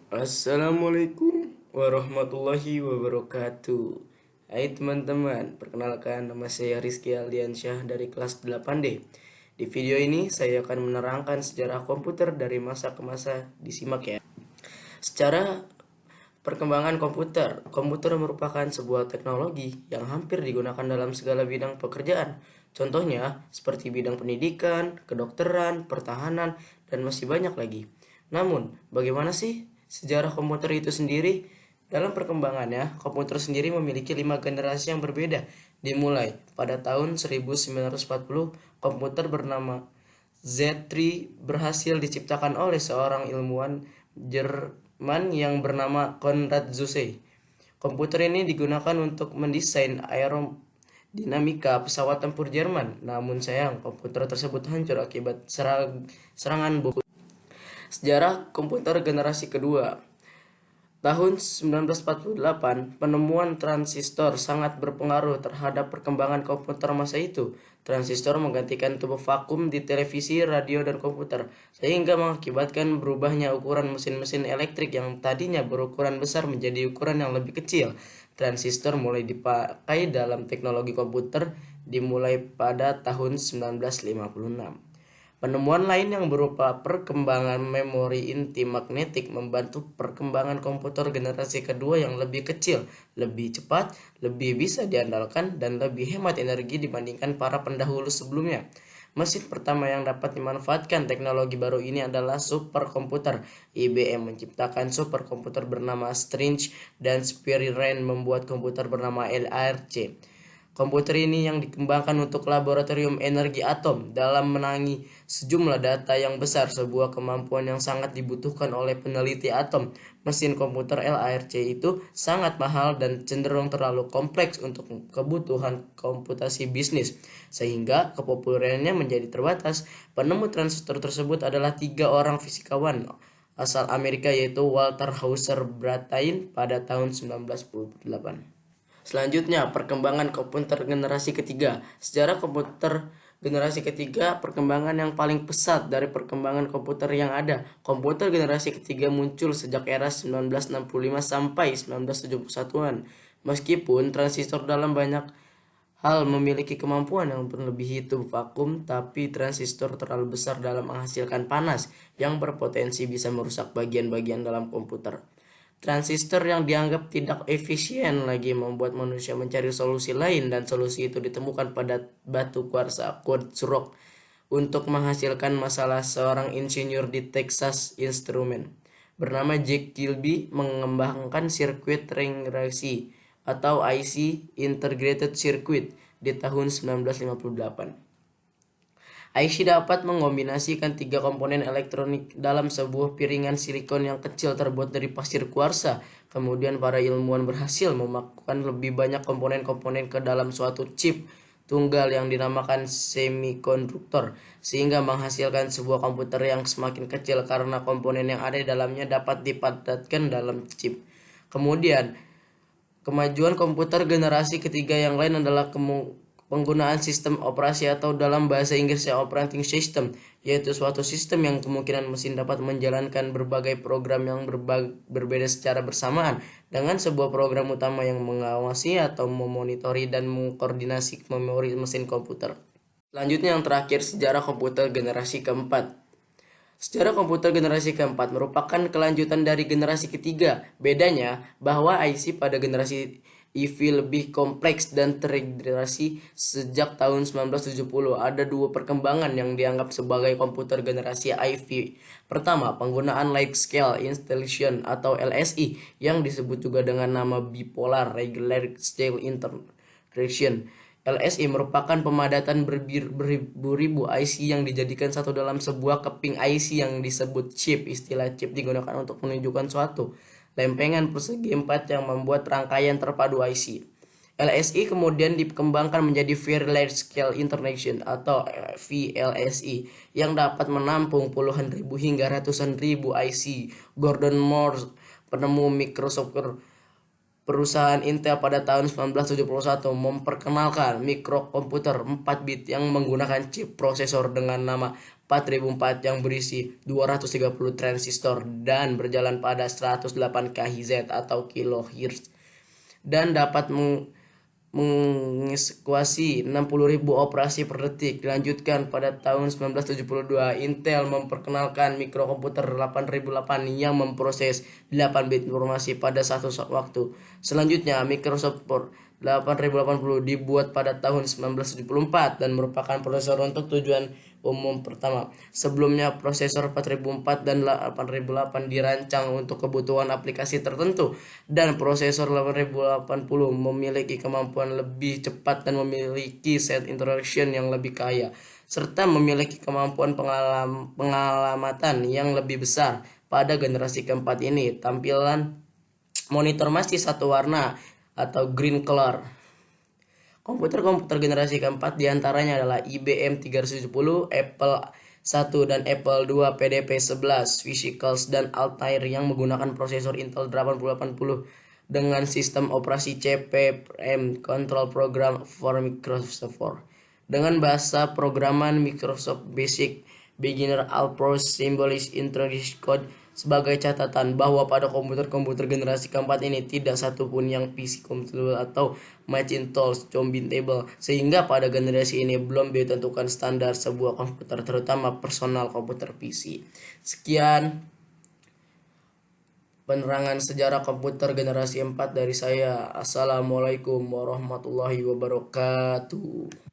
Assalamualaikum warahmatullahi wabarakatuh. Hai teman-teman, perkenalkan nama saya Rizky Aldiansyah dari kelas 8D. Di video ini saya akan menerangkan sejarah komputer dari masa ke masa. Disimak ya. Secara perkembangan komputer, komputer merupakan sebuah teknologi yang hampir digunakan dalam segala bidang pekerjaan. Contohnya seperti bidang pendidikan, kedokteran, pertahanan, dan masih banyak lagi. Namun, bagaimana sih sejarah komputer itu sendiri? Dalam perkembangannya, komputer sendiri memiliki 5 generasi yang berbeda. Dimulai pada tahun 1940, komputer bernama Z3 berhasil diciptakan oleh seorang ilmuwan Jerman yang bernama Konrad Zuse. Komputer ini digunakan untuk mendesain aerodinamika pesawat tempur Jerman. Namun sayang, komputer tersebut hancur akibat serangan bom. Sejarah komputer generasi kedua. Tahun 1948, penemuan transistor sangat berpengaruh terhadap perkembangan komputer masa itu. Transistor menggantikan tubuh vakum di televisi, radio, dan komputer, sehingga mengakibatkan berubahnya ukuran mesin-mesin elektrik yang tadinya berukuran besar menjadi ukuran yang lebih kecil. Transistor mulai dipakai dalam teknologi komputer dimulai pada tahun 1956. Penemuan lain yang berupa perkembangan memori inti magnetik membantu perkembangan komputer generasi kedua yang lebih kecil, lebih cepat, lebih bisa diandalkan, dan lebih hemat energi dibandingkan para pendahulu sebelumnya. Mesin pertama yang dapat dimanfaatkan teknologi baru ini adalah superkomputer. IBM menciptakan superkomputer bernama String dan Spirine membuat komputer bernama LRC. Komputer ini yang dikembangkan untuk laboratorium energi atom dalam menangi sejumlah data yang besar, sebuah kemampuan yang sangat dibutuhkan oleh peneliti atom. Mesin komputer LARC itu sangat mahal dan cenderung terlalu kompleks untuk kebutuhan komputasi bisnis, sehingga kepopulerannya menjadi terbatas. Penemu transistor tersebut adalah 3 orang fisikawan asal Amerika, yaitu Walter Hauser Brattain pada tahun 1948. Selanjutnya, perkembangan komputer generasi ketiga. Sejarah komputer generasi ketiga, perkembangan yang paling pesat dari perkembangan komputer yang ada. Komputer generasi ketiga muncul sejak era 1965 sampai 1971-an. Meskipun transistor dalam banyak hal memiliki kemampuan yang melebihi tubuh vakum, tapi transistor terlalu besar dalam menghasilkan panas yang berpotensi bisa merusak bagian-bagian dalam komputer. Transistor yang dianggap tidak efisien lagi membuat manusia mencari solusi lain, dan solusi itu ditemukan pada batu kuarsa quartz rock untuk menghasilkan masalah. Seorang insinyur di Texas Instruments bernama Jack Kilby mengembangkan sirkuit ring reaksi atau IC Integrated Circuit di tahun 1958. IC dapat mengombinasikan 3 komponen elektronik dalam sebuah piringan silikon yang kecil terbuat dari pasir kuarsa. Kemudian para ilmuwan berhasil memasukkan lebih banyak komponen-komponen ke dalam suatu chip tunggal yang dinamakan semikonduktor, sehingga menghasilkan sebuah komputer yang semakin kecil karena komponen yang ada di dalamnya dapat dipadatkan dalam chip. Kemudian, kemajuan komputer generasi ketiga yang lain adalah penggunaan sistem operasi atau dalam bahasa Inggrisnya operating system, yaitu suatu sistem yang kemungkinan mesin dapat menjalankan berbagai program yang berbeda secara bersamaan dengan sebuah program utama yang mengawasi atau memonitori dan mengkoordinasi memori mesin komputer. Selanjutnya yang terakhir, sejarah komputer generasi keempat. Sejarah komputer generasi keempat merupakan kelanjutan dari generasi ketiga. Bedanya bahwa IC pada generasi EV lebih kompleks dan terintegrasi sejak tahun 1970. Ada 2 perkembangan yang dianggap sebagai komputer generasi IV. Pertama, penggunaan Large Scale Intelligence atau LSI yang disebut juga dengan nama Bipolar Regular Scale Integration. LSI merupakan pemadatan beribu-ribu IC yang dijadikan satu dalam sebuah keping IC yang disebut chip. Istilah chip digunakan untuk menunjukkan suatu lempengan persegi 4 yang membuat rangkaian terpadu IC. LSI kemudian dikembangkan menjadi Very Large Scale Integration atau VLSI yang dapat menampung puluhan ribu hingga ratusan ribu IC. Gordon Moore, penemu mikrostruktur Perusahaan Intel pada tahun 1971 memperkenalkan mikrokomputer 4 bit yang menggunakan chip prosesor dengan nama 4004 yang berisi 230 transistor dan berjalan pada 108 kHz atau kilohertz dan dapat mengeksekusi 60.000 operasi per detik. Dilanjutkan pada tahun 1972, Intel memperkenalkan mikrokomputer 8008 yang memproses 8 bit informasi pada satu waktu. Selanjutnya, Microsoft 8080 dibuat pada tahun 1974 dan merupakan prosesor untuk tujuan umum pertama. Sebelumnya prosesor 4004 dan 8008 dirancang untuk kebutuhan aplikasi tertentu dan prosesor 8080 memiliki kemampuan lebih cepat dan memiliki set instruction yang lebih kaya serta memiliki kemampuan pengamatan yang lebih besar. Pada generasi keempat ini, tampilan monitor masih satu warna atau green color. Komputer-komputer generasi keempat diantaranya adalah IBM 370, Apple 1 dan Apple 2 PDP-11, Physicals dan Altair yang menggunakan prosesor Intel 8080 dengan sistem operasi CP/M Control Program for Microsoft Word. Dengan bahasa programan Microsoft Basic, Beginner, All Pros, Symbols, Introduction Code. Sebagai catatan bahwa pada komputer-komputer generasi keempat ini tidak satupun yang PC compatible atau Macintosh compatible, sehingga pada generasi ini belum ditentukan standar sebuah komputer, terutama personal komputer PC. Sekian penerangan sejarah komputer generasi 4 dari saya. Assalamualaikum warahmatullahi wabarakatuh.